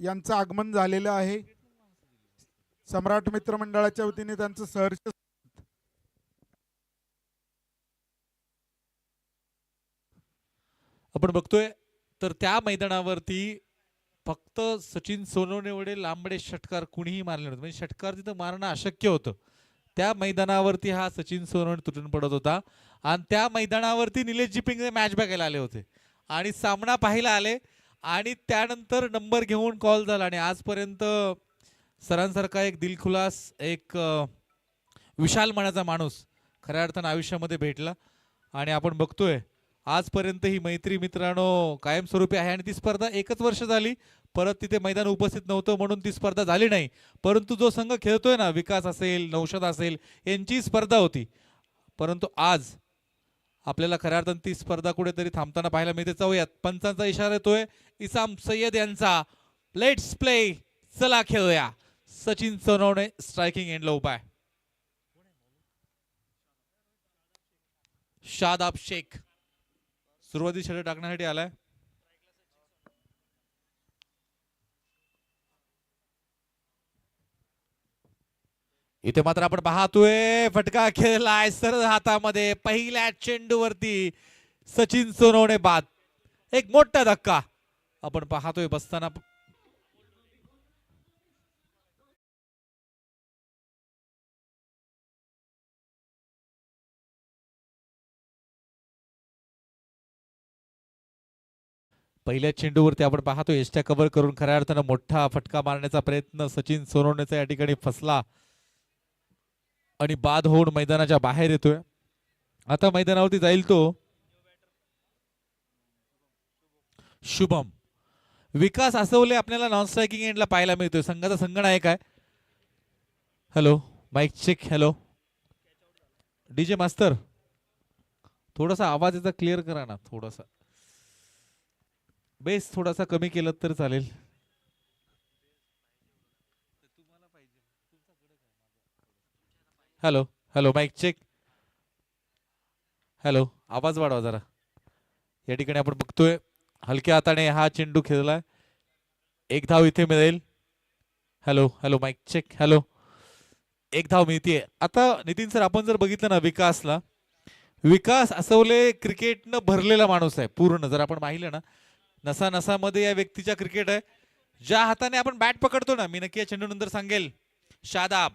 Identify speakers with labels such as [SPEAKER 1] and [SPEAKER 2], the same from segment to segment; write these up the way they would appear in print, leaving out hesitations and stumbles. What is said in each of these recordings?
[SPEAKER 1] यांचं आगमन झालेलं आहे. सम्राट मित्रमंडळाच्या वतीने त्यांचं सहर्ष
[SPEAKER 2] आपण बघतोय तर त्या मैदानावरती फक्त सचिन सोनवणे एवढे लांबडे षटकार कुणीही मारले नव्हते. म्हणजे षटकार तिथं मारणं अशक्य होतं. त्या मैदानावरती हा सचिन सोनवणे तुटून पडत होता आणि त्या मैदानावरती निलेशजी पिंगळे मॅच बघायला आले होते आणि सामना पाहायला आले आणि त्यानंतर नंबर घेऊन कॉल झाला. आणि आजपर्यंत सरांसारखा एक दिलखुलास एक विशाल मनाचा माणूस खऱ्या अर्थानं आयुष्यामध्ये भेटला. आणि आपण बघतोय आजपर्यंत ही मैत्री मित्रांनो कायमस्वरूपी आहे. आणि ती स्पर्धा एकच वर्ष झाली, परत तिथे मैदान उपस्थित नव्हतं म्हणून ती स्पर्धा झाली नाही. परंतु जो संघ खेळतोय ना, विकास असेल नौशाद असेल यांची स्पर्धा होती. परंतु आज आपल्याला खऱ्या अर्थानं ती स्पर्धा कुठेतरी थांबताना पाहायला मिळते. जाऊयात, पंचांचा इशारा येतोय इसाम सय्यद यांचा. लेट्स प्ले, चला खेळूया. सचिन सोनवणे स्ट्रायकिंग एंडला उभा आहे. शादाब शेख सुरुवाती षटक टाकण्यासाठी आलाय. इथे मात्र आपण पाहतोय फटका खेळलाय सरळ हातामध्ये. पहिल्या चेंडूवरती सचिन सोनवणे बाद. एक मोठा धक्का आपण पाहतोय बसताना. पहिल्या चेंडूवरती आपण पाहतोय एस्ट्या कव्हर करून खऱ्या अर्थानं मोठा फटका मारण्याचा प्रयत्न सचिन सोनवणेचा या ठिकाणी फसला आणि बाद होऊन मैदानाच्या बाहेर येतोय. आता मैदानावरती जाईल तो शुभम. विकास आसवले आपल्याला नॉन स्ट्रायकिंग एंडला पाहायला मिळतोय. संघाचा संगनायक आहे. Hello mic check. Hello DJ मास्तर, थोडासा आवाज याचा क्लिअर करा ना. थोडासा बेस थोडासा कमी केलं तर चालेल. Hello hello mic check. Hello आवाज वाढवा जरा. या ठिकाणी आपण बघतोय हलक्या हाताने हा चेंडू खेळलाय. एक धाव इथे मिळेल. Hello hello mic check. Hello एक धाव मिळतीये. आता नितीन सर आपण जर बघितलं ना विकासला, विकास आसवले क्रिकेटनं भरलेला माणूस आहे पूर्ण. जर आपण पाहिलं ना नसा नसामध्ये या व्यक्तीच्या क्रिकेट आहे. ज्या हाताने आपण बॅट पकडतो ना, मी नक्की या चेंडू नंतर सांगेल. शादाब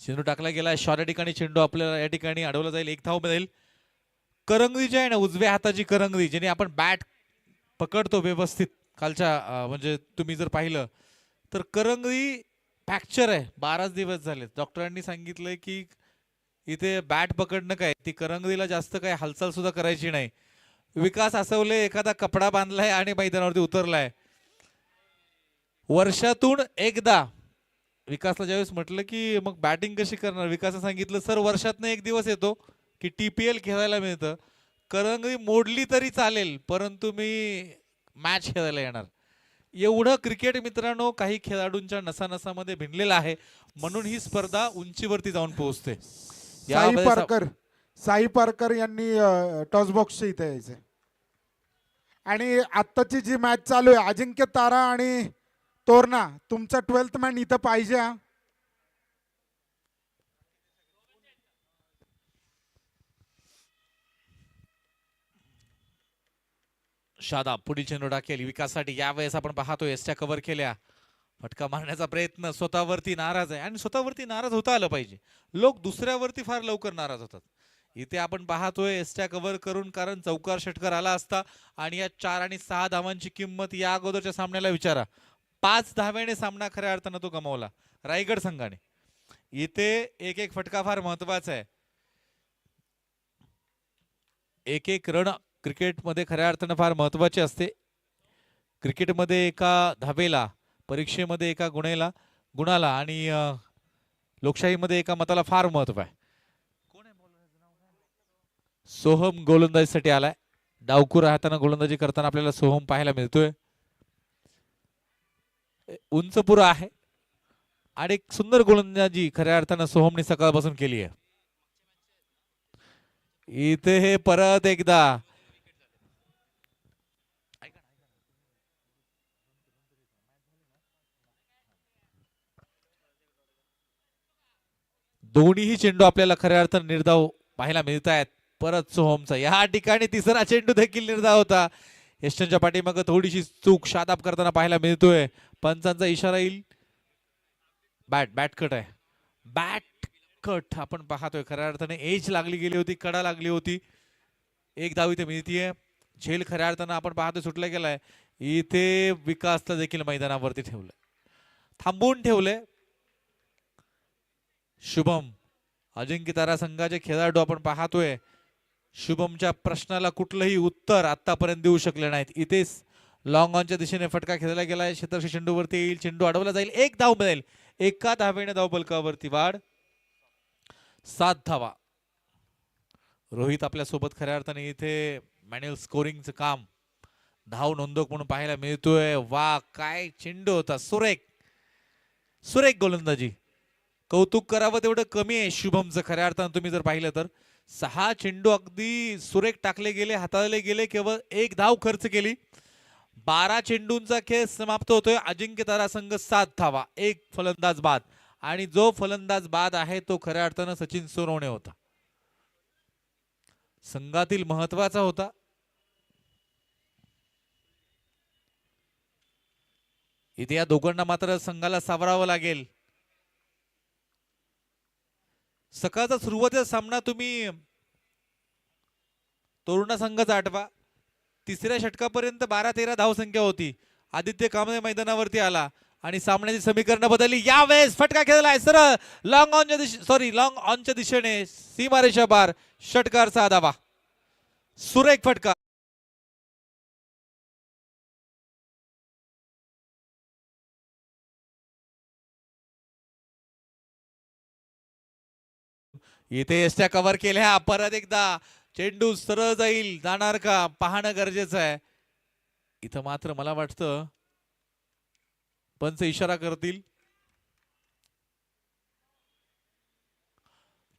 [SPEAKER 2] चेंडू टाकला गेला. शॉर्ट या ठिकाणी चेंडू आपल्याला या ठिकाणी अडवला जाईल. एक धाव मिळेल. करंगळी जी आहे ना, उजव्या हाताची करंगळी ज्याने आपण बॅट पकडतो व्यवस्थित खालच्या, म्हणजे तुम्ही जर पाहिलं तर करंगळी फ्रॅक्चर आहे. 12 दिवस झाले. डॉक्टरांनी सांगितलंय की इथे बॅट पकडणं काय, ती करंगळीला जास्त काय हालचाल सुद्धा करायची नाही. विकास आसवले एखादा कपडा बांधलाय आणि मैदानावरती उतरलाय. वर्षातून एकदा विकासला ज्यावेळेस म्हटलं की मग बॅटिंग कशी करणार, विकासने सांगितलं सर वर्षातनं एक दिवस येतो की TPL खेळायला मिळतं. करंगळी मोडली तरी चालेल परंतु मी मॅच खेळायला येणार. एवढं क्रिकेट मित्रांनो काही खेळाडूंच्या नसानसामध्ये भिनलेलं आहे. म्हणून ही स्पर्धा उंचीवरती जाऊन पोहोचते.
[SPEAKER 1] साई पारकर यांनी टॉस बॉक्सच्या इथे यायचे. आणि आत्ताची जी मॅच चालू आहे अजिंक्य तारा आणि तोरणा, तुमचा 12th मॅन इथं पाहिजे.
[SPEAKER 2] शादाब पुढील चेंडू टाकेल विकाससाठी. यावेळेस आपण पाहतोय एस्ट्या कव्हर केल्या. फटका मारण्याचा प्रयत्न. स्वतःवरती नाराज आहे आणि स्वतःवरती नाराज होता आलं पाहिजे. लोक दुसऱ्यावरती फार लवकर नाराज होतात. इथे आपण पाहतोय एस्ट्या कव्हर करून, कारण चौकार षटकार आला असता आणि या 4 आणि 6 धावांची किंमत या अगोदरच्या सामन्याला विचारा. 5 धावेने सामना खऱ्या अर्थानं तो गमावला रायगड संघाने. इथे एक एक फटका फार महत्वाचा आहे. एक एक रन क्रिकेटमध्ये खऱ्या अर्थानं फार महत्वाचे असते. क्रिकेटमध्ये एका धावेला, परीक्षेमध्ये एका गुणाला आणि लोकशाहीमध्ये एका मताला फार महत्व आहे. सोहम गोलंदाजीसाठी आलाय. डावखुरा हाताने गोलंदाजी करताना आपल्याला सोहम पाहायला मिळतोय. उंच पुरा आहे आणि एक सुंदर गोलंदाजी खऱ्या अर्थानं सोहमने सकाळपासून केली आहे. इथे हे परत एकदा दोन्हीही चेंडू आपल्याला खऱ्या अर्थाने निर्धाव पाहायला मिळत आहेत. परत सोहमचा या ठिकाणी तिसरा चेंडू देखील निर्धाव होता. यशच्या पाठीमागे थोडीशी चूक शादाब करताना पाहायला मिळतोय. पंचांचा इशारा येईल. बॅट कट आहे. बॅट कट आपण पाहतोय. खऱ्या अर्थाने एज लागली गेली होती, कडा लागली होती. एक धाव इथे मिळतीये. झेल खऱ्या अर्थानं आपण पाहतोय सुटला गेलाय. इथे विकासला देखील मैदानावरती ठेवलंय, थांबवून ठेवलंय. शुभम अजिंक्य तारा संघाचे खेळाडू आपण पाहतोय. शुभमच्या प्रश्नाला कुठलंही उत्तर आतापर्यंत देऊ शकले नाहीत. इथेच लॉंग ऑनच्या दिशेने फटका खेळला गेलाय. क्षेत्रक्षी चेंडूवरती येईल. चेंडू अडवला जाईल. एक धाव मिळेल. एका धावेने धाव बलकावरती वाढ. 7 धावा. रोहित आपल्या सोबत खऱ्या अर्थाने इथे मॅन्युअल स्कोरिंगचं काम धाव नोंदक म्हणून पाहायला मिळतोय. वा काय चेंडू होता. सुरेख गोलंदाजी. कौतुक करावं तेवढं कमी आहे शुभमचं. खऱ्या अर्थानं तुम्ही जर पाहिलं तर 6 चेंडू अगदी सुरेख टाकले गेले, हाताळले गेले. केवळ एक धाव खर्च केली. 12 चेंडूंचा खेळ समाप्त होतोय. अजिंक्य तारा संघ 7 धावा, एक फलंदाज बाद. आणि जो फलंदाज बाद आहे तो खऱ्या अर्थानं सचिन सोनवणे होता. संघातील महत्वाचा होता. इथे या दोघांना मात्र संघाला सावरावं लागेल. सकाळचा सुरुवातीचा सामना तुम्ही तरुणा संघाचा आठवा. तिसऱ्या षटकापर्यंत 12-13 धावसंख्या होती. आदित्य कांबळे मैदानावरती आला आणि सामन्याची समीकरण बदलली. यावेळेस फटका खेळलाय सरळ लॉंग ऑनच्या दिशेने सीमारेषा पार. षटकार 6 धावा. सुरेख फटका. इथे एसट्या कव्हर केल्या. परत एकदा चेंडू सरळ जाईल, जाणार का पाहणं गरजेचं आहे. इथं मात्र मला वाटतं पंच इशारा करतील.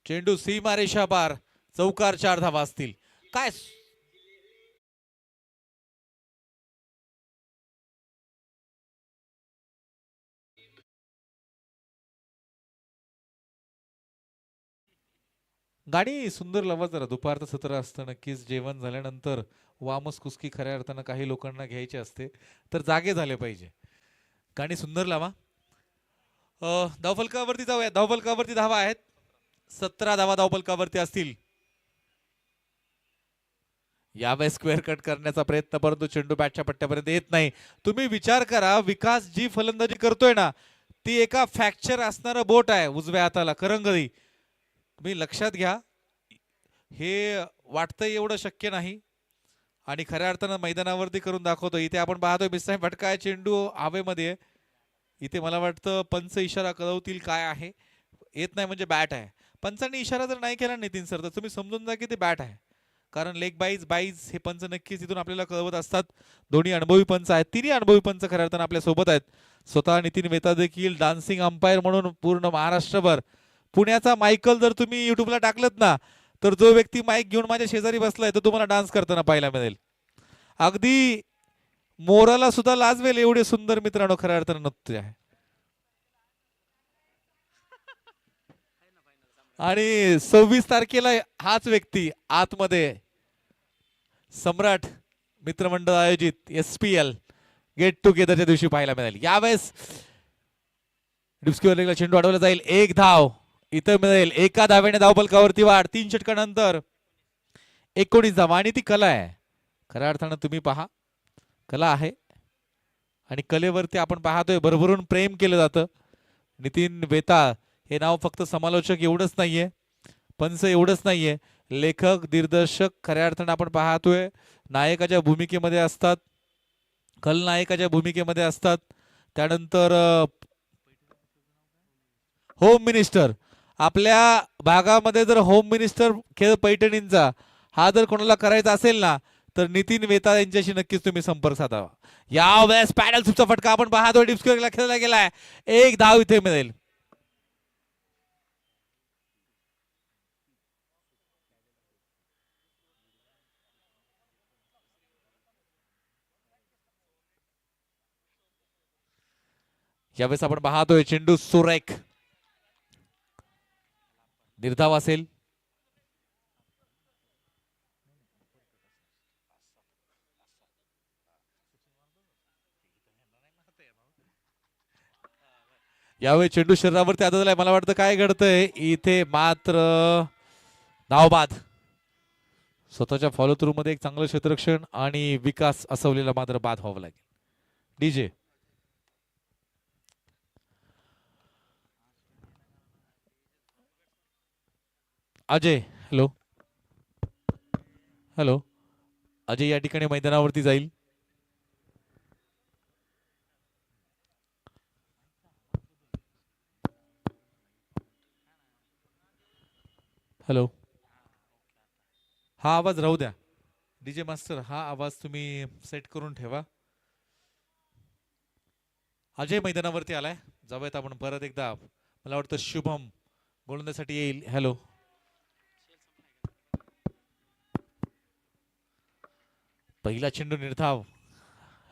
[SPEAKER 2] चेंडू सीमारेषा पार. चौकार 4 धावा असतील. काय गाणी सुंदर लावा जरा. दुपारचं सत्र असतं. नक्कीच जेवण झाल्यानंतर वामस कुस्की खऱ्या अर्थानं काही लोकांना घ्यायची असते, तर जागे झाले पाहिजे. गाणी सुंदर लावा. धावफलकावरती जाऊया. धावफलकावरती धावा आहेत. 17 धावा धावफलकावरती असतील. यावेळेस स्क्वेअर कट करण्याचा प्रयत्न, परंतु चेंडू बॅटच्या पट्ट्यापर्यंत येत नाही. तुम्ही विचार करा, विकास जी फलंदाजी करतोय ना, ती एका फ्रॅक्चर असणारं बोट आहे उजव्या हाताला, करंगळी. तुम्ही लक्षात घ्या. हे वाटतंय एवढं शक्य नाही आणि खऱ्या अर्थानं मैदानावरती करून दाखवतो. इथे आपण पाहतोय मिस्साय फटका आहे. चेंडू हवेमध्ये. इथे मला वाटतं पंच इशारा कळवतील काय आहे. येत नाही म्हणजे बॅट आहे. पंचांनी इशारा जर नाही केला नितीन सर, तर तुम्ही समजून जा की ते बॅट आहे. कारण लेग बाईज हे पंच नक्कीच इथून आपल्याला कळवत असतात. दोन्ही अनुभवी पंच आहेत. तिन्ही अनुभवी पंच खऱ्या अर्थानं आपल्या सोबत आहेत. स्वतः नितीन वेता देखील डान्सिंग अंपायर म्हणून पूर्ण महाराष्ट्रभर. पुण्याचा मायकल जर तुम्ही युट्यूबला टाकलत ना, तर जो व्यक्ती माईक घेऊन माझ्या शेजारी बसलाय तो तुम्हाला डान्स करताना पाहायला मिळेल. अगदी मोराला सुद्धा लाजवेल एवढे सुंदर मित्रांनो खऱ्या अर्थानं नृत्य आहे. आणि 26 तारखेला हाच व्यक्ती आतमध्ये सम्राट मित्रमंडळ आयोजित SPL गेट टुगेदरच्या दिवशी पाहायला मिळेल. यावेळेस डिस्कवरीला चेंडू अडवला जाईल. एक धाव इथं मिळेल. एका धावेने धावफलकावरती वाढ. 3 षटकानंतर 19 धावा. आणि ती कला आहे खऱ्या अर्थानं. तुम्ही पहा, कला आहे आणि कलेवरती आपण पाहतोय भरभरून प्रेम केलं जातं. नितीन वेताळ हे नाव फक्त समालोचक एवढंच नाहीये, पंच एवढंच नाहीये, लेखक दिग्दर्शक खऱ्या अर्थानं आपण पाहतोय नायकाच्या भूमिकेमध्ये असतात, खलनायकाच्या भूमिकेमध्ये असतात. त्यानंतर होम मिनिस्टर. आपल्या भागामध्ये जर होम मिनिस्टर खेळ पैठणींचा हा जर कोणाला करायचा असेल ना, तर नितीन वेताळ यांच्याशी नक्कीच तुम्ही संपर्क साधावा. यावेळेस पॅडल सुटचा फटका आपण पाहतोय. डिस्कवरीला खेळला गेलाय. एक धाव इथे मिळेल. यावेळेस आपण पाहतोय चेंडू सुरेख. निर्धाव असेल. यावेळी चेंडू शरीरावरती आदळलाय. मला वाटतं काय घडतंय इथे मात्र धाव बाद. स्वतःच्या फॉलो थ्रू मध्ये एक चांगलं क्षेत्ररक्षण आणि विकास असवलेला मात्र बाद व्हावं लागेल. DJ Ajay, hello hello, Ajay या ठिकाणी मैदानावरती जाईल. हॅलो, हा आवाज राहू द्या. डीजे मास्टर हा आवाज तुम्ही सेट करून ठेवा. अजय मैदानावरती आलाय. जाऊयात आपण परत एकदा. मला वाटतं शुभम गोलंदाजीसाठी येईल. हॅलो, पहिला चेंडू निर्धाव.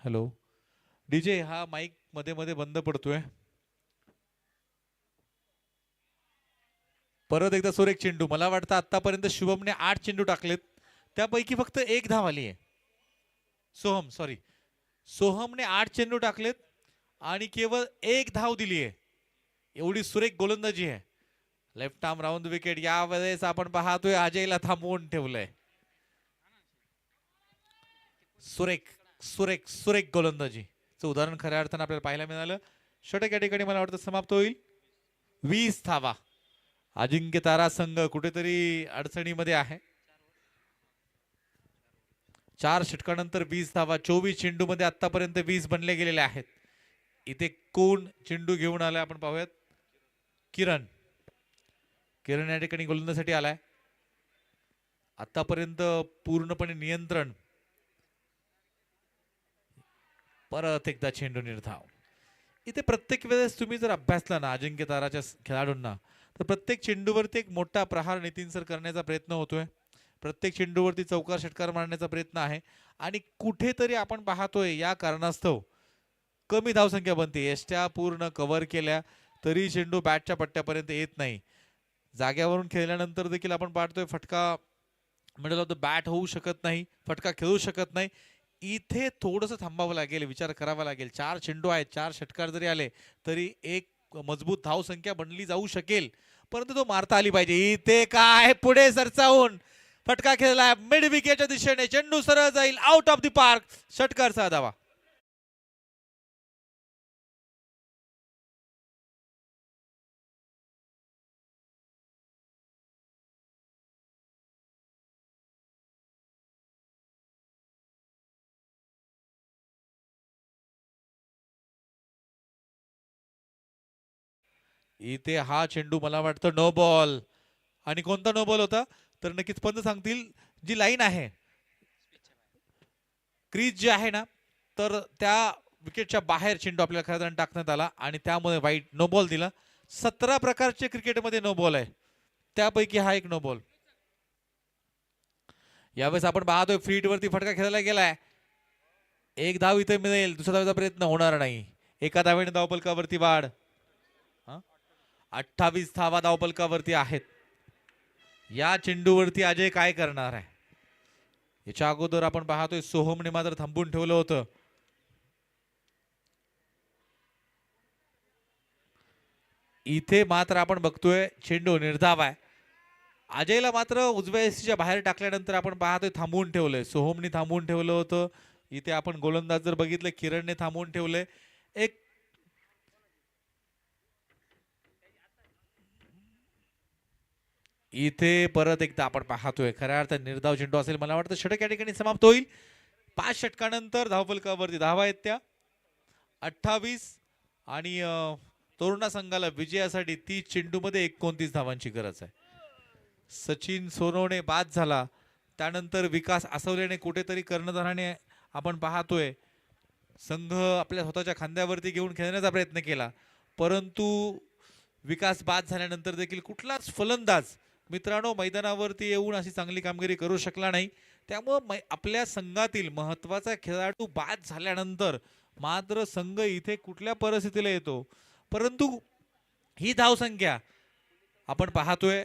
[SPEAKER 2] हॅलो डीजे, हा माईक मध्ये मध्ये बंद पडतोय. परत एकदा सुरेख चेंडू. मला वाटतं आतापर्यंत शुभमने 8 चेंडू टाकलेत, त्यापैकी फक्त एक धाव आली आहे. सोहमने 8 चेंडू टाकलेत आणि केवळ एक धाव दिली आहे. एवढी सुरेख गोलंदाजी आहे. Left arm round wicket. यावेळेस आपण पाहतोय अजयला थांबवून ठेवलंय. सुरेख सुरेख सुरेख गोलंदाजीचं उदाहरण खऱ्या अर्थानं आपल्याला पाहायला मिळालं. षटक या ठिकाणी मला वाटतं समाप्त होईल. 20 धावा. अजिंक्य तारा संघ कुठेतरी अडचणीमध्ये आहे. 4 षटकानंतर 20 धावा. 24 चेंडू मध्ये आतापर्यंत 20 बनले गेलेले आहेत. इथे कोण चेंडू घेऊन आलाय आपण पाहूयात. किरण या ठिकाणी गोलंदाजीसाठी आलाय. आतापर्यंत पूर्णपणे नियंत्रण. परत एकदा चेंडू निर्धाव. इथे प्रत्येक वेळेस तुम्ही जर अभ्यासला ना अजिंक्य ताराच्या खेळाडूंना, तर प्रत्येक चेंडूवरती एक मोठा प्रहार नितीन सर करण्याचा प्रयत्न होतोय. प्रत्येक चेंडूवरती चौकार षटकार मारण्याचा प्रयत्न आहे. आणि कुठेतरी आपण पाहतोय या कारणास्तव कमी धावसंख्या बनते. यष्ट्या पूर्ण कव्हर केल्या तरी चेंडू बॅटच्या पट्ट्यापर्यंत येत नाही. जाग्यावरून खेळल्यानंतर देखील आपण पाहतोय फटका मिडल ऑफ द बॅट होऊ शकत नाही, फटका खेळू शकत नाही. इथे थोडंसं थांबावं लागेल, विचार करावा लागेल. 4 चेंडू आहेत, 4 षटकार जरी आले तरी एक मजबूत धावसंख्या बनली जाऊ शकेल, परंतु तो मारता आली पाहिजे. इथे काय पुढे सरसावून फटका खेळलाय मिड विकेटच्या दिशेने. चेंडू सरळ जाईल आउट ऑफ द पार्क. षटकारचा धावा. इथे हा चेंडू मला वाटतं नो बॉल. आणि कोणता नो बॉल होता तर नक्कीच पंच सांगतील. जी लाईन आहे, क्रीज जी आहे ना, तर त्या विकेटच्या बाहेर चेंडू आपल्याला खऱ्या अर्थाने टाकण्यात आला आणि त्यामुळे वाईट नो बॉल दिला. 17 प्रकारचे क्रिकेटमध्ये नो बॉल आहे, त्यापैकी हा एक नो बॉल. यावेळेस आपण पाहतोय फीट वरती फटका खेळायला गेलाय. एक धाव इथे मिळेल, दुसऱ्या धावेचा प्रयत्न होणार नाही. एका धावेने धावफलकावरती वाढ. 28 धावा धावफलकावरती आहेत. या चेंडूवरती अजय काय करणार आहे. याच्या अगोदर आपण पाहतोय सोहमने मात्र थांबून ठेवलं होतं. इथे मात्र आपण बघतोय चेंडू निर्धाव आहे. अजयला मात्र उजव्या एसीच्या बाहेर टाकल्यानंतर आपण पाहतोय थांबवून ठेवलंय. सोहमने थांबवून ठेवलं होतं. इथे आपण गोलंदाज जर बघितलं किरणने थांबवून ठेवलंय. एक इथे परत एकदा आपण पाहतोय खऱ्या अर्थात निर्धाव चेंडू असेल. मला वाटतं षटक या ठिकाणी समाप्त होईल. 5 षटकानंतर धावफलकावरती धावा आहेत त्या 28 आणि तोरणा संघाला विजयासाठी 30 चेंडूमध्ये 29 धावांची गरज आहे. सचिन सोनवणे बाद झाला, त्यानंतर विकास आसवलेने कुठेतरी कर्णधाराने आपण पाहतोय संघ आपल्या स्वतःच्या खांद्यावरती घेऊन खेळण्याचा प्रयत्न केला, परंतु विकास बाद झाल्यानंतर देखील कुठलाच फलंदाज मित्रांनो मैदानावरती येऊन अशी चांगली कामगिरी करू शकला नाही. त्यामुळे आपल्या संघातील महत्त्वाचा खेळाडू बाद झाल्यानंतर मात्र संघ इथे कुठल्या परिस्थितीला येतो. परंतु ही धावसंख्या आपण पाहतोय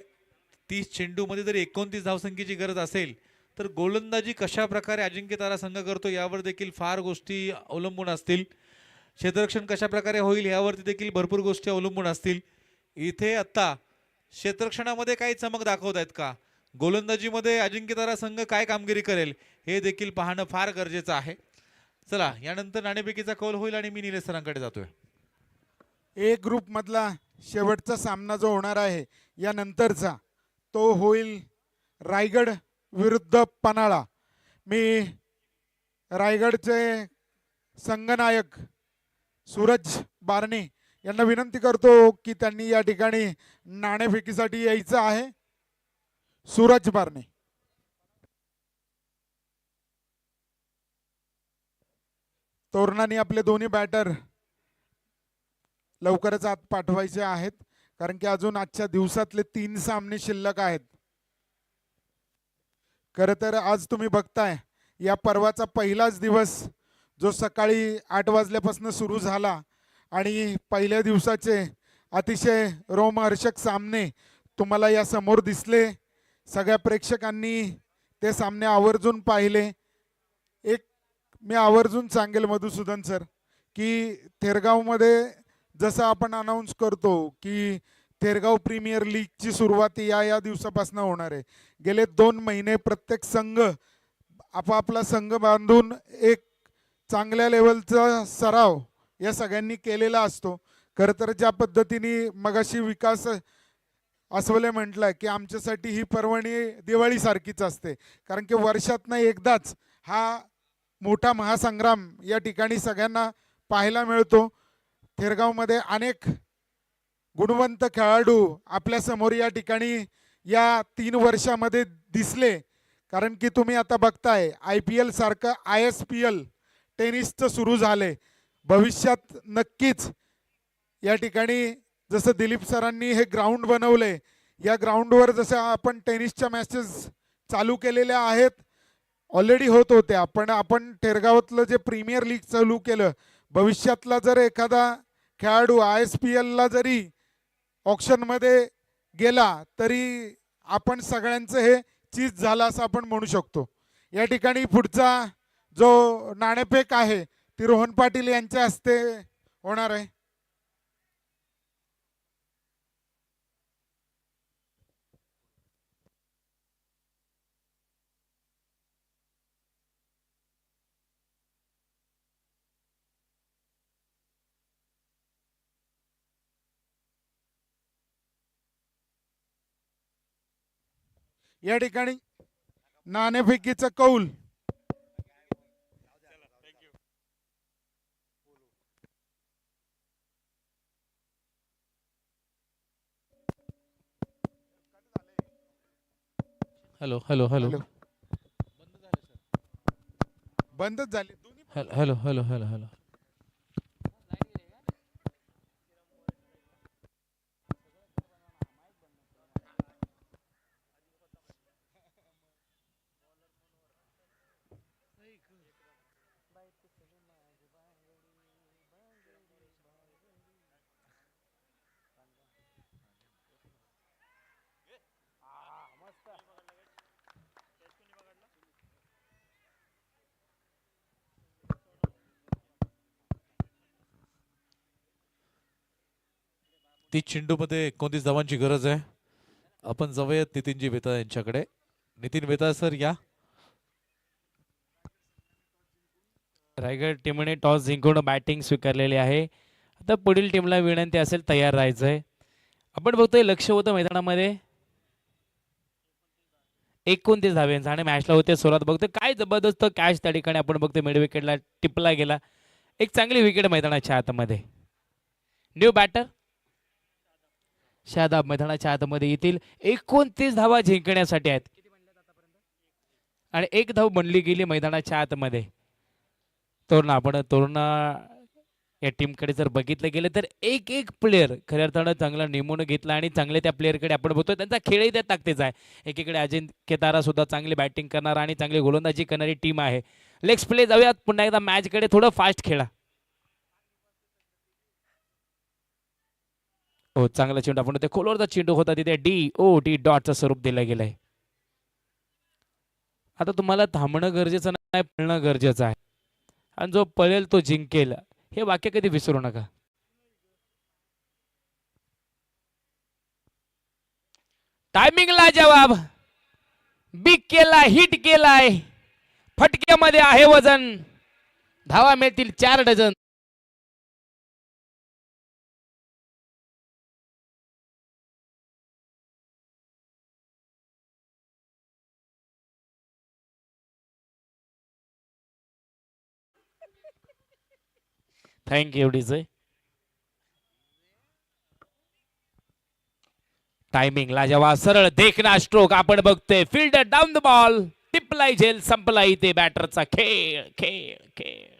[SPEAKER 2] 30 चेंडूमध्ये जरी 29 धावसंख्येची गरज असेल तर गोलंदाजी कशा प्रकारे अजिंक्य तारा संघ करतो यावर देखील फार गोष्टी अवलंबून असतील. क्षेत्ररक्षण कशा प्रकारे होईल यावरती देखील भरपूर गोष्टी अवलंबून असतील. इथे आता क्षेत्ररक्षणामध्ये काही चमक दाखवत आहेत का, गोलंदाजीमध्ये अजिंक्य तारा संघ काय कामगिरी करेल हे देखील पाहणं फार गरजेचं आहे. चला यानंतर नाणेफेकीचा कौल होईल आणि मी निलेश सरांकडे जातोय.
[SPEAKER 1] ए ग्रुप मधला शेवटचा सामना जो होणार आहे यानंतरचा तो होईल रायगड विरुद्ध पन्हाळा. मी रायगडचे संघनायक सूरज बारणे यांना विनंती करतो की त्यांनी या ठिकाणी नाणेफेकीसाठी यायचं आहे. सूरज बारणे. तोरणाने आपले दोन्ही बॅटर लवकरच आत पाठवायचे आहेत कारण की अजून आजच्या दिवसातले 3 सामने शिल्लक आहेत. खरं तर आज तुम्ही बघताय या पर्वाचा पहिलाच दिवस जो सकाळी 8 वाजल्यापासून सुरू झाला आणि पहिल्या दिवसाचे अतिशय रोमहर्षक सामने तुम्हाला या समोर दिसले. सगळ्या प्रेक्षकांनी ते सामने आवर्जून पाहिले. एक मी आवर्जून सांगेल मधुसूदन सर की थेरगावमध्ये जसं आपण अनाऊन्स करतो की थेरगाव प्रीमियर लीगची सुरुवात या दिवसापासून होणार आहे. गेले 2 महिने प्रत्येक संघ आपापला संघ बांधून एक चांगल्या लेवलचा सराव या सगळ्यांनी केलेला असतो. खरं तर ज्या पद्धतीने मगाशी विकास अस्वले म्हटलं की आमच्यासाठी ही पर्वणी दिवाळीसारखीच असते कारण की वर्षातनं एकदाच हा मोठा महासंग्राम या ठिकाणी सगळ्यांना पाहायला मिळतो. थेरगावमध्ये अनेक गुणवंत खेळाडू आपल्या समोर या ठिकाणी या 3 वर्षामध्ये दिसले कारण की तुम्ही आता बघताय IPL सारखं ISPL टेनिसचं सुरू झाले. भविष्यात नक्कीच या ठिकाणी जसं दिलीप सरांनी हे ग्राउंड बनवले या ग्राउंडवर जसं आपण टेनिसच्या मॅचेस चालू केलेल्या आहेत ऑलरेडी होत होत्या पण आपण थेरगावातलं जे प्रीमियर लीग चालू केलं. भविष्यातला जर एखादा खेळाडू ISPLला जरी ऑक्शनमध्ये गेला तरी आपण सगळ्यांचं हे चीज झालं असं आपण म्हणू शकतो. या ठिकाणी पुढचा जो नाणेफेक आहे ती रोहन पाटील यांच्या हस्ते होणार आहे. या ठिकाणी नाणेफेकीचं कौल
[SPEAKER 2] हॅलो हॅलो हॅलो
[SPEAKER 1] हॅलो बंदच झाले दोन्ही.
[SPEAKER 2] हॅलो हॅलो हॅलो हॅलो ती चेंडूमध्ये 29 धावांची गरज आहे. आपण जाऊयात नितीनजी बेताळ यांच्याकडे. नितीन बेताळ सर या.
[SPEAKER 3] रायगड टीमने टॉस जिंकून बॅटिंग स्वीकारलेली आहे. आता पुढील टीमला विनंती असेल तयार राहायचंय. आपण बघतोय लक्ष होतं मैदानामध्ये 29 धाव्यांचा आणि मॅचला होते सुरुवात. बघतोय काय जबरदस्त कॅच त्या ठिकाणी आपण बघतोय मिड विकेटला टिपला गेला. एक चांगली विकेट मैदानाच्या आतमध्ये. न्यू बॅटर शादाब मैदानाच्या आतमध्ये येतील. 29 धावा जिंकण्यासाठी आहेत आणि 1 धाव बनली गेली मैदानाच्या आतमध्ये. तोरणा या टीमकडे जर बघितलं गेलं तर एक प्लेयर खऱ्या अर्थानं चांगला नेमून घेतला आणि चांगले त्या प्लेअरकडे आपण बघतोय. त्यांचा खेळही त्या ताकदीचा आहे. एकीकडे अजिंक्य तारा सुद्धा चांगली बॅटिंग करणारा आणि चांगली गोलंदाजी करणारी टीम आहे. लेग्स प्ले जाऊयात पुन्हा एकदा मॅचकडे. थोडं फास्ट खेळा. हो चांगला चेंडू आपण ते खोलवरचा चेंडू होता तिथे DOT डॉटचं स्वरूप दिलं गेलंय. आता तुम्हाला थांबणं गरजेचं नाही, पळणं गरजेचं आहे. आणि जो पळेल तो जिंकेल, हे वाक्य कधी विसरू नका. टायमिंगला जवाब, बिग केला, हिट केलाय, फटक्यामध्ये आहे वजन, धावा मिळतील 4 डझन. Thank you DJ. टायमिंग लाजवाब, सरळ देखना स्ट्रोक आपण बघतोय. फील्डर डाऊन द बॉल, टिपलाय झेल, संपला इथे बॅटरचा खेळ खेळ खेळ.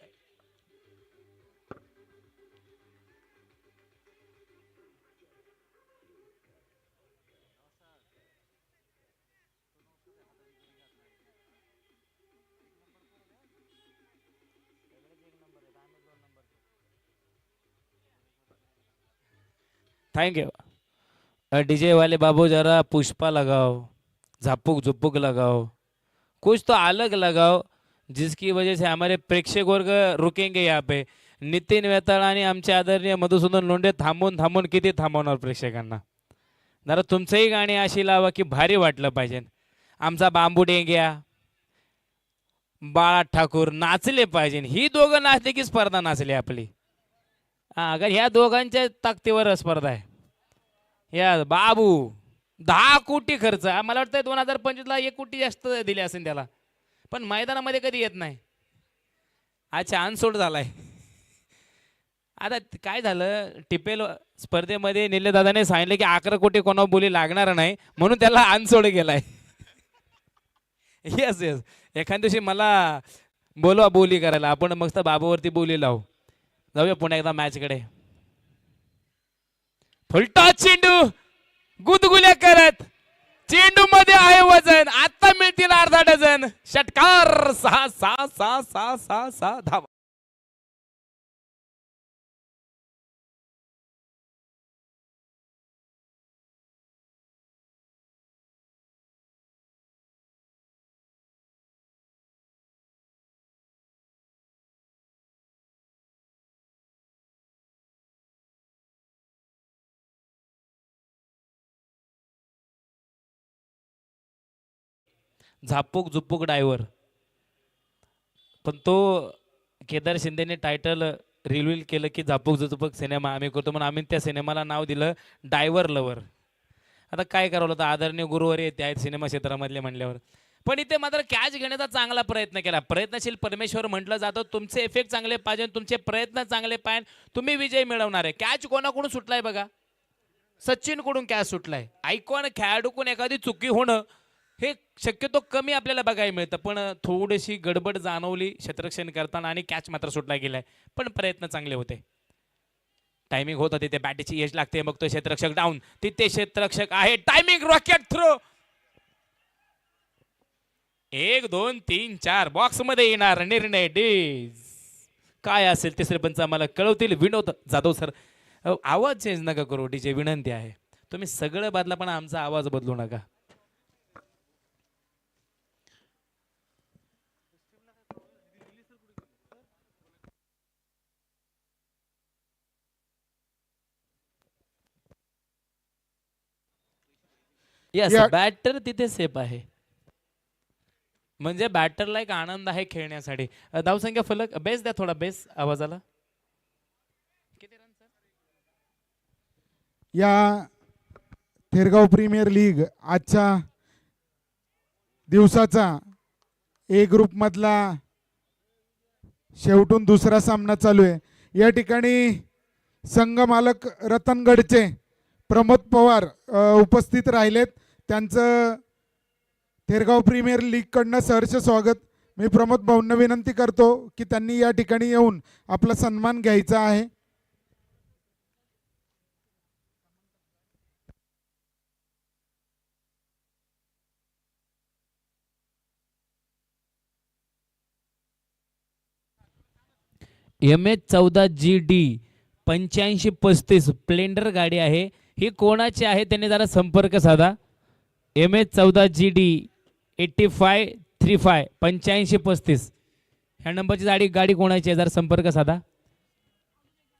[SPEAKER 3] थैंक यू डीजे वाले बाबू, जरा पुष्पा लगाओ, झापुक झुपुक लगाओ, कुछ तो अलग लगाओ जिसकी वजह से हमारे प्रेक्षक वर्ग रुकेंगे यहाँ पे. नितीन वेताळ आणि आमचे आदरणीय मधुसूदन लोंढे थांबून थांबून किती थांबवणार प्रेक्षकांना. जरा तुमचंही गाणी अशी लावा की भारी वाटलं पाहिजे. आमचा बांबू डेंग्या, बाळा ठाकूर नाचले पाहिजे. ही दोघं नाचले की स्पर्धा नाचली आपली. अगर ह्या दोघांच्या ताकदीवर स्पर्धा आहे. या बाबू 10 कोटी खर्च, मला वाटतं 2025ला 1 कोटी जास्त दिले असेल त्याला, पण मैदानामध्ये कधी येत नाही. अच्छा अनसोल्ड झालाय. आता काय झालं, टिपेल स्पर्धेमध्ये निलेदादाने सांगितलं की 11 कोटी कोणा बोली लागणार नाही, म्हणून त्याला अनसोल्ड गेलाय. येस येस, एखाद्या दिवशी मला बोलवा बोली करायला, आपण मस्त बाबूवरती बोली लावू. जाऊया पुन्हा एकदा मॅच कडे. फुलटॉस चेंडू, गुदगुल्या करत, चेंडू मध्ये आहे वजन, आता मिळतील अर्धा डझन. षटकार, 6 धावा. झापूक झुपूक डायव्हर, पण तो केदार शिंदेने टायटल रिव्हील केलं की झापूक झुपूक सिनेमा आम्ही करतो, म्हणून आम्ही त्या सिनेमाला नाव दिलं डायव्हर लवर. आता काय करावं होतं, आदरणीय गुरुवर येते आहेत सिनेमा क्षेत्रामधले म्हणल्यावर. पण इथे मात्र कॅच घेण्याचा चांगला प्रयत्न केला. प्रयत्नशील परमेश्वर म्हटलं जातं. तुमचे इफेक्ट चांगले पाहिजे, तुमचे प्रयत्न चांगले पाहिजे, तुम्ही विजय मिळवणार आहे. कॅच कोणाकडून सुटलाय बघा, सचिन कडून कॅच सुटलाय. आयकॉन खेळाडूकडून एखादी चुकी होणं हे शक्यतो कमी आपल्याला बघायला मिळतं, पण थोडीशी गडबड जाणवली क्षेत्ररक्षण करताना आणि कॅच मात्र सुटला गेलाय, पण प्रयत्न चांगले होते. टायमिंग होत तिथे, बॅटीची एज लागते, मग तो क्षेत्ररक्षक डाऊन, तिथे क्षेत्ररक्षक आहे. टायमिंग, रॉकेट थ्रो, 1 2 3 4 बॉक्स मध्ये येणार निर्णय. डेज काय असेल तिसरे पंच आम्हाला कळवतील. विनोद जाधव सर, आवाज चेंज नका करू, डीजे विनंती आहे. तुम्ही सगळं बदला पण आमचा आवाज बदलू नका. यस, बॅटर तिथे सेफ आहे, म्हणजे बॅटरला एक आनंद आहे खेळण्यासाठी. धावसंख्या फलक बेस द्या, थोडा बेस आवाजाला.
[SPEAKER 1] या थेरगाव प्रीमियर लीग आजच्या दिवसाचा ए ग्रुप मधला शेवटून दुसरा सामना चालू आहे. या ठिकाणी संघ मालक रतनगडचे प्रमोद पवार उपस्थित राहिलेत. त्यांचं थेरगाव प्रीमियर लीग कडनं सहर्ष स्वागत. मी प्रमोद भाऊंना विनंती करतो की त्यांनी या ठिकाणी येऊन आपला सन्मान घ्यायचा आहे.
[SPEAKER 3] MH14GD 8535 स्प्लेंडर गाडी आहे. ही कोणाची आहे त्यांनी जरा संपर्क साधा. MS14GD 8535 8535 ह्या नंबरची गाडी कोणाची आहे जरा संपर्क साधा.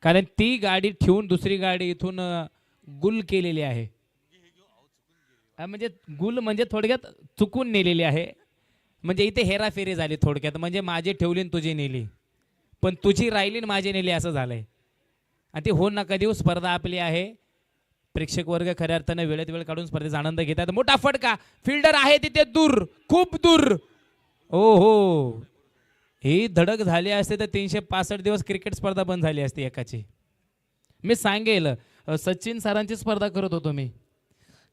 [SPEAKER 3] कारण ती गाडी ठेवून दुसरी गाडी इथून गुल केलेली आहे. म्हणजे गुल म्हणजे थोडक्यात चुकून नेलेली आहे. म्हणजे इथे हेराफेरी झाली थोडक्यात. म्हणजे माझी ठेवली आणि तुझी नेली, पण तुझी राहिली आणि माझी नेली असं झालंय. आणि ती हो नका देऊ स्पर्धा आपली आहे. प्रेक्षक वर्ग खऱ्या अर्थानं वेळेत वेळ काढून स्पर्धेचा आनंद घेतात. मोठा फटका, फिल्डर आहे तिथे दूर, खूप दूर. ओ हो, ही धडक झाली असते तर 365 दिवस क्रिकेट स्पर्धा बंद झाली असती एकाची. मी सांगेल सचिन सरांची स्पर्धा करत होतो मी.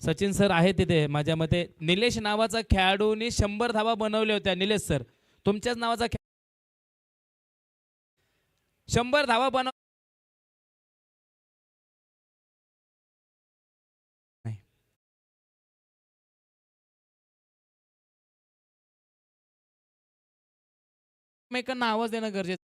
[SPEAKER 3] सचिन सर आहे तिथे. माझ्या मते निलेश नावाचा खेळाडूनी 100 धावा बनवल्या होत्या. निलेश सर तुमच्याच नावाचा 100 धावा बनव एकमेकांना आवाज देणं गरजेचं.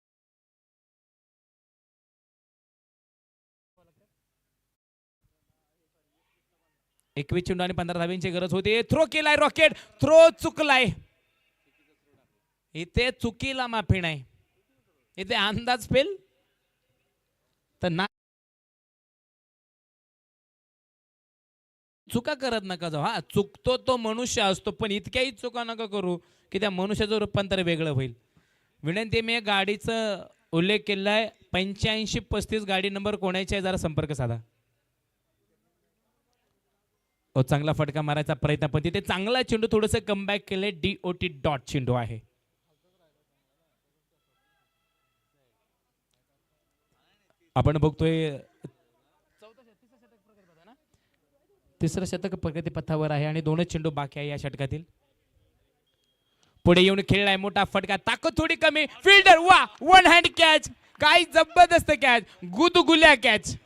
[SPEAKER 3] एकवीस चेंडू आणि 15 धाब्यांची गरज होती. थ्रो केलाय रॉकेट, थ्रो चुकलाय. इथे चुकीला माफी नाही. इथे अंदाज फेल तर ना, चुका करत नका जाऊ. हा चुकतो तो मनुष्य असतो, पण इतक्याही चुका नका करू की त्या मनुष्याचं रूपांतर वेगळं होईल. विनंती, मी गाडीचा उल्लेख केलाय 8535 गाडी नंबर कोणाची आहे जरा संपर्क साधा. चांगला फटका मारायचा प्रयत्न, पण तिथे चांगला चेंडू थोडंसं कमबॅक केलंय. DOT डॉट चेंडू आहे. आपण बघतोय तिसरं शतक प्रगती पथावर आहे आणि 2च चेंडू बाकी आहे या षटकातील. पुढे येऊन खेळलाय मोठा फटका, ताकद थोडी कमी, फिल्डर वा, 1 हँड कॅच. काय जबरदस्त कॅच, गुदगुल्या कॅच.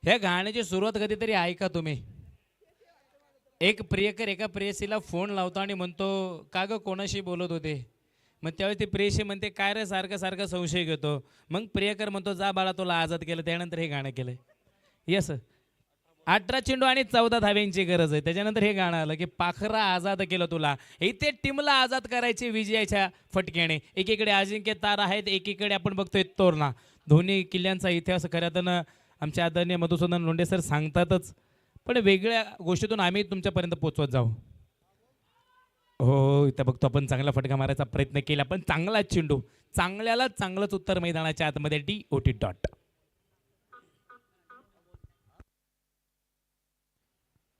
[SPEAKER 3] ह्या गाण्याची सुरुवात कधीतरी ऐका तुम्ही. एक प्रियकर एका प्रेयसीला फोन लावतो आणि म्हणतो का ग कोणाशी बोलत होते. मग त्यावेळी ती प्रेयसी म्हणते काय रे सारखं सारखं संशय घेतो. मग प्रियकर म्हणतो जा बाळा तुला आजाद केलं. त्यानंतर हे गाणं केलंय. यस, 18 चेंडू आणि 14 धाव्यांची गरज आहे. त्याच्यानंतर हे गाणं आलं की पाखरा आजाद केलं तुला. इथे टीमला आजाद करायची विजयाच्या फटक्याने. एकीकडे अजिंक्य तारा आहेत, एकीकडे आपण बघतोय तोरणा. दोन्ही किल्ल्यांचा इतिहास खऱ्यातनं आमचे आदरणीय मधुसूदन लोंढे सर सांगतातच, पण वेगळ्या गोष्टीतून आम्ही तुमच्यापर्यंत पोहोचवत जाऊ. हो, इथं बघतो आपण चांगला फटका मारायचा प्रयत्न केला, पण चांगला चेंडू, चांगल्याला चांगलंच उत्तर मैदानाच्या आतमध्ये. DOT dot.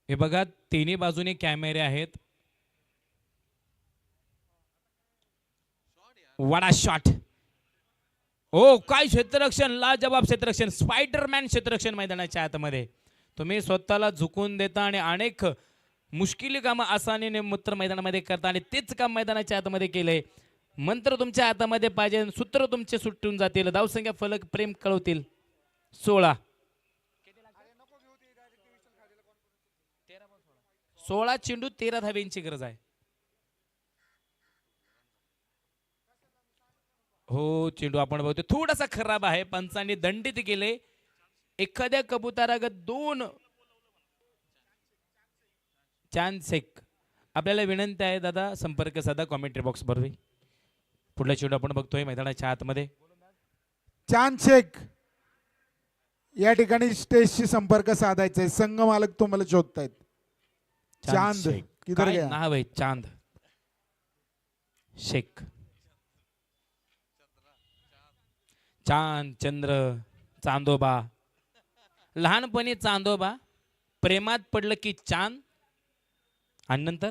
[SPEAKER 3] हे बघा तिन्ही बाजूने कॅमेरे आहेत. वडा शॉट. ओ काय क्षेत्ररक्षण, लाजवाब क्षेत्ररक्षण, स्पायडरमॅन क्षेत्ररक्षण मैदानाच्या आतमध्ये. तुम्ही स्वतःला झुकून देता आणि अनेक मुश्किली कामं आसानीने मूत्र मैदानामध्ये करता आणि तेच काम मैदानाच्या आतमध्ये केलंय. मंत्र तुमच्या हातामध्ये पाहिजे, सूत्र तुमचे सुटून जातील, धावसंख्या फलक प्रेम कळवतील. 16 चेंडू 13 धाव्यांची गरज आहे. हो, चेंडू आपण बघतो थोडासा खराब आहे, पंचांनी दंडित केले. एखाद्या कबुतरागत 2 चान्स एक. आपल्याला विनंती आहे दादा संपर्क साधा कॉमेंट्री बॉक्स बरोबर. पुढला चेंडू आपण बघतोय मैदानाच्या आतमध्ये.
[SPEAKER 1] चांद शेख या ठिकाणी स्टेजशी संपर्क साधायचा आहे. संघ मालक तुम्हाला शोधतायत. चांद किधर
[SPEAKER 3] काय
[SPEAKER 1] गया?
[SPEAKER 3] नाव आहे? चांद शेख. चांद, चंद्र, चांदोबा. लहानपणी चांदोबा, प्रेमात पडलं की चांद, आणि नंतर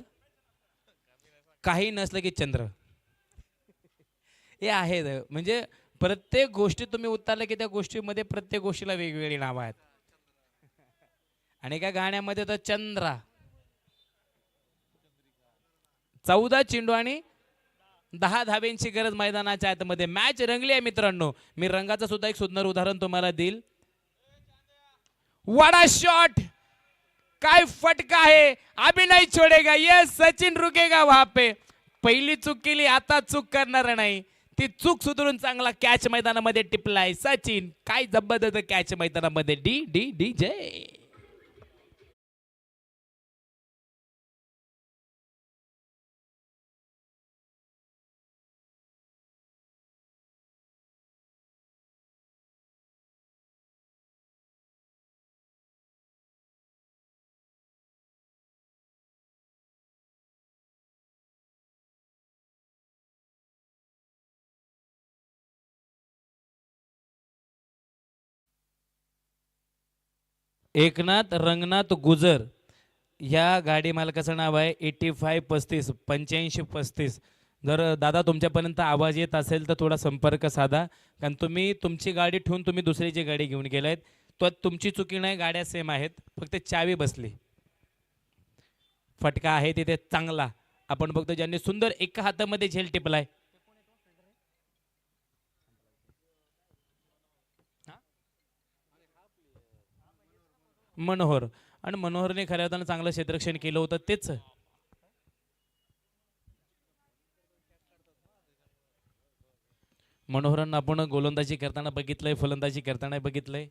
[SPEAKER 3] काही नसलं की चंद्र. हे आहे म्हणजे प्रत्येक गोष्टी तुम्ही उतरले की त्या गोष्टीमध्ये प्रत्येक गोष्टीला वेगवेगळी नावं आहेत. आणि एका गाण्यामध्ये तर चंद्रा 14 चेंडू आणि 10 धाब्यांची गरज मैदानाच्या आतमध्ये. मॅच रंगली आहे मित्रांनो. मी रंगाचं सुद्धा एक सुंदर उदाहरण तुम्हाला देईल. वडा शॉट, काय फटका आहे. अभी नहीं छोडेगा, ये सचिन रुकेगा वहां पे. पहिली चूक केली, आता चूक करणार नाही. ती चूक सुधारून चांगला कॅच मैदानामध्ये टिपलाय सचिन. काय जबरदस्त कॅच मैदानामध्ये. डी डी डी जय. एकनाथ रंगनाथ गुजर या गाडी मालकाचं नाव आहे 8535 8535. जर दादा तुमच्यापर्यंत आवाज येत असेल तर थोडा संपर्क साधा, कारण तुम्ही तुमची गाडी ठेवून तुम्ही दुसरीची गाडी घेऊन गेलायत. तो तुमची चुकी नाही, गाड्या सेम आहेत, फक्त चावी बसली. फटका आहे तिथे चांगला. आपण बघतो ज्यांनी सुंदर एका हातामध्ये झेल टिपलाय. मनोहर, आणि मनोहरने खऱ्या अर्थानं चांगलं क्षेत्ररक्षण केलं होतं. तेच मनोहरांना आपण गोलंदाजी करताना बघितलंय, फलंदाजी करताना बघितलंय.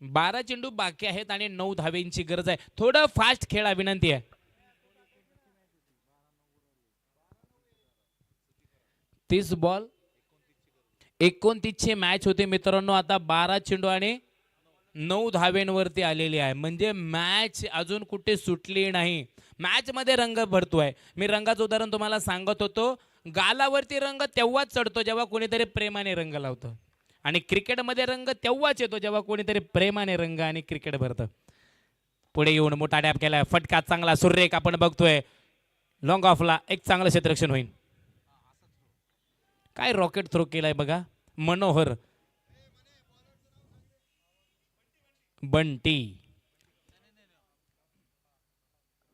[SPEAKER 3] बारा चेंडू बाकी आहेत आणि 9 धावेंची गरज आहे. थोडं फास्ट खेळा विनंती आहे. 30 बॉल 29 ची मॅच होते मित्रांनो. आता 12 चेंडू आणि 9 धावेंवरती आलेली आहे. म्हणजे मॅच अजून कुठे सुटली नाही. मॅच मध्ये रंग भरतोय. मी रंगाचं उदाहरण तुम्हाला सांगत होतो. गालावरती रंग तेव्हाच चढतो जेव्हा कोणीतरी प्रेमाने रंग लावतो, आणि क्रिकेटमध्ये रंग तेव्हाच येतो जेव्हा कोणीतरी प्रेमाने रंग आणि क्रिकेट भरतं. पुढे येऊन मोठा डॅप केलाय. फटका चांगला सुरेख आपण बघतोय. लॉंग ऑफला एक चांगलं क्षेत्ररक्षण होईल. काय रॉकेट थ्रो केलाय बघा मनोहर. बंटी,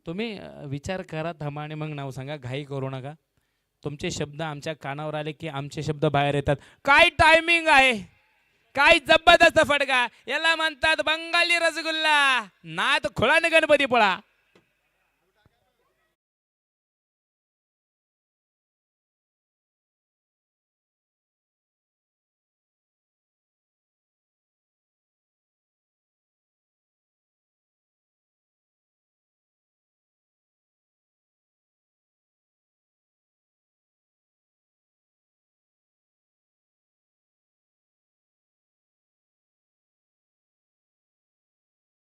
[SPEAKER 3] तुम्ही विचार करा, थांबा आणि मग नाव सांगा. घाई करू नका. तुमचे शब्द आमच्या कानावर आले की आमचे शब्द बाहेर येतात. काय टायमिंग आहे, काय जबरदस्त फटका. याला म्हणतात बंगाली रसगुल्ला. नाद खोळाने गणपती पळा.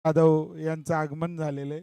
[SPEAKER 1] जाधव यांचं आगमन झालेलं आहे.